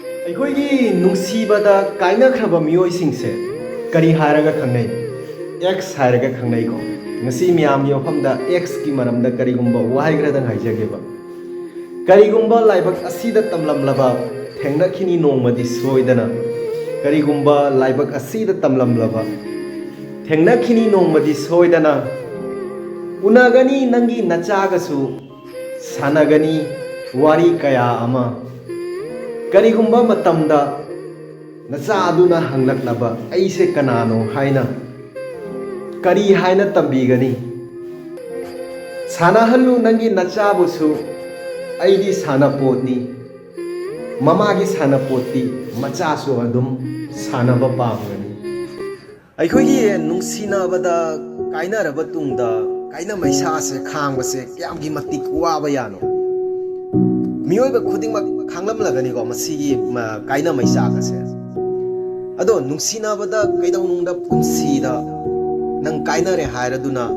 ꯑꯩꯈꯣꯏꯒꯤ ꯅꯨꯡꯁꯤꯕꯗ ꯀꯥꯏꯅꯈ꯭ꯔꯕ ꯃꯤꯑꯣꯏꯁꯤꯡꯁꯦ ꯀꯔꯤ ꯍꯥꯏꯔꯒ ꯈꯪꯅꯩ? ꯑꯦꯛꯁ ꯍꯥꯏꯔꯒ ꯈꯪꯅꯩꯀꯣ. ꯉꯁꯤ ꯃꯤꯌꯥꯝꯒꯤ ꯃꯐꯝꯗ ꯑꯦꯛꯁꯀꯤ ꯃꯔꯝꯗ ꯀꯔꯤꯒꯨꯝꯕ ꯋꯥꯍꯩ ꯈꯔꯗꯪ ꯍꯥꯏꯖꯒꯦꯕ. ꯀꯔꯤꯒꯨꯝꯕ ꯂꯥꯏꯕꯛ ꯑꯁꯤꯗ ꯇꯝꯂꯝꯂꯕ ꯊꯦꯡꯅꯈꯤꯅꯤ ꯅꯣꯡꯃꯗꯤ ꯁꯣꯏꯗꯅ. ꯀꯔꯤꯒꯨꯝꯕ ꯂꯥꯏꯕꯛ ꯑꯁꯤꯗ ꯇꯝꯂꯝꯂꯕ ꯊꯦꯡꯅꯈꯤꯅꯤ ꯅꯣꯡꯃꯗꯤ ꯁꯣꯏꯗꯅ. ꯎꯅꯒꯅꯤ ꯅꯪꯒꯤ ꯅꯆꯥꯒꯁꯨ, ꯁꯥꯟꯅꯒꯅꯤ ꯋꯥꯔꯤ ꯀꯌꯥ ꯑꯃ. ꯀꯔꯤꯒꯨꯝꯕ ꯃꯇꯝꯗ ꯅꯆꯥ ꯑꯗꯨꯅ ꯍꯪꯂꯛꯂꯕ ꯑꯩꯁꯦ ꯀꯅꯥꯅꯣ ꯍꯥꯏꯅ ꯀꯔꯤ ꯍꯥꯏꯅ ꯇꯝꯕꯤꯒꯅꯤ? ꯁꯥꯟꯅꯍꯜꯂꯨ ꯅꯪꯒꯤ ꯅꯆꯥꯕꯨꯁꯨ, ꯑꯩꯗꯤ ꯁꯥꯟꯅꯄꯣꯠꯅꯤ. ꯃꯃꯥꯒꯤ ꯁꯥꯟꯅꯄꯣꯠꯇꯤ ꯃꯆꯥꯁꯨ ꯑꯗꯨꯝ ꯁꯥꯟꯅꯕ ꯄꯥꯝꯒꯅꯤ. ꯑꯩꯈꯣꯏꯒꯤ ꯅꯨꯡꯁꯤꯅꯕꯗ ꯀꯥꯏꯅꯔꯕ ꯇꯨꯡꯗ ꯀꯥꯏꯅ ꯃꯩꯁꯥꯁꯦ ꯈꯥꯡꯕꯁꯦ ꯀꯌꯥꯝꯒꯤ ꯃꯇꯤꯛ ꯋꯥꯕ ꯌꯥꯅꯣ? ꯃꯤꯑꯣꯏꯕ ꯈꯨꯗꯤꯡꯃꯛ ꯈꯥꯡꯂꯝꯂꯒꯅꯤꯀꯣ ꯃꯁꯤꯒꯤ ꯀꯥꯏꯅ ꯃꯩꯆꯥꯛ ꯑꯁꯦ. ꯑꯗꯣ ꯅꯨꯡꯁꯤꯅꯕꯗ ꯀꯩꯗꯧꯅꯨꯡꯗ ꯄꯨꯟꯁꯤꯗ ꯅꯪ ꯀꯥꯏꯅꯔꯦ ꯍꯥꯏꯔꯗꯨꯅ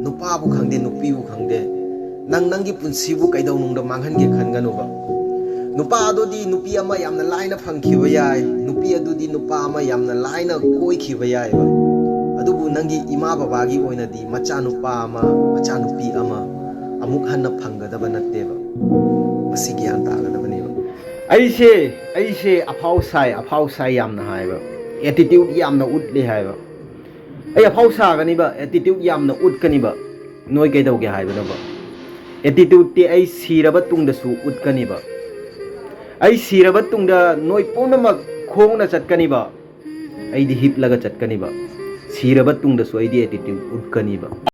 ꯅꯨꯄꯥꯕꯨ ꯈꯪꯗꯦ ꯅꯨꯄꯤꯕꯨ ꯈꯪꯗे ꯅꯪꯒꯤ ꯄꯨꯟꯁꯤꯕꯨ ꯀꯩꯗꯧꯅꯨꯡꯗ ꯃꯥꯡꯍꯟꯒꯦ ꯈꯟꯒꯅꯨꯕ. ꯅꯨꯄꯥ ꯑꯗꯨꯗꯤ ꯅꯨꯄꯤ ꯑꯃ ꯌꯥꯝꯅ ꯂꯥꯏꯅ ꯐꯪꯈꯤꯕ ꯌꯥꯏ, ꯅꯨꯄꯤ ꯑꯗꯨꯗꯤ ꯅꯨꯄꯥ ꯑꯃ ꯌꯥꯝꯅ ꯂꯥꯏꯅ ꯀꯣꯏꯈꯤꯕ ꯌꯥꯏꯕ. ꯑꯗꯨꯕꯨ ꯅꯪꯒꯤ ꯏꯃꯥ ꯕꯕꯥꯒꯤ ꯑꯣꯏꯅꯗꯤ ꯃꯆꯥꯅꯨꯄꯥ ꯑꯃ ꯃꯆꯥꯅꯨꯄꯤ ꯑꯃ ꯑꯃꯨꯛ ꯍꯟꯅ ꯐꯪꯒꯗꯕ ꯅꯠꯇꯦꯕ. ꯃꯁꯤ ꯒ꯭ꯌꯥꯟ ꯇꯥꯒꯗꯕꯅꯦꯕ. ꯑꯩꯁꯦ ꯑꯐꯥꯎ ꯁꯥꯏ ꯌꯥꯝꯅ ꯍꯥꯏꯕ, ꯑꯦꯇꯤꯇ꯭ꯌꯨꯠ ꯌꯥꯝꯅ ꯎꯠꯂꯤ ꯍꯥꯏꯕ. ꯑꯩ ꯑꯐꯥꯎ ꯁꯥꯒꯅꯤꯕ, ꯑꯦꯇꯤꯇ꯭ꯌꯨꯠ ꯌꯥꯝꯅ ꯎꯠꯀꯅꯤꯕ. ꯅꯣꯏ ꯀꯩꯗꯧꯒꯦ ꯍꯥꯏꯕꯅꯣꯕ? ꯑꯦꯇꯤꯇ꯭ꯌꯨꯠꯇꯤ ꯑꯩ ꯁꯤꯔꯕ ꯇꯨꯡꯗꯁꯨ ꯎꯠꯀꯅꯤꯕ. ꯑꯩ ꯁꯤꯔꯕ ꯇꯨꯡꯗ ꯅꯣꯏ ꯄꯨꯝꯅꯃꯛ ꯈꯣꯡꯅ ꯆꯠꯀꯅꯤꯕ, ꯑꯩꯗꯤ ꯍꯤꯞꯂꯒ ꯆꯠꯀꯅꯤꯕ. ꯁꯤꯔꯕ ꯇꯨꯡꯗꯁꯨ ꯑꯩꯗꯤ ꯑꯦꯇꯤꯇ꯭ꯌꯨꯠ ꯎꯠꯀꯅꯤꯕ.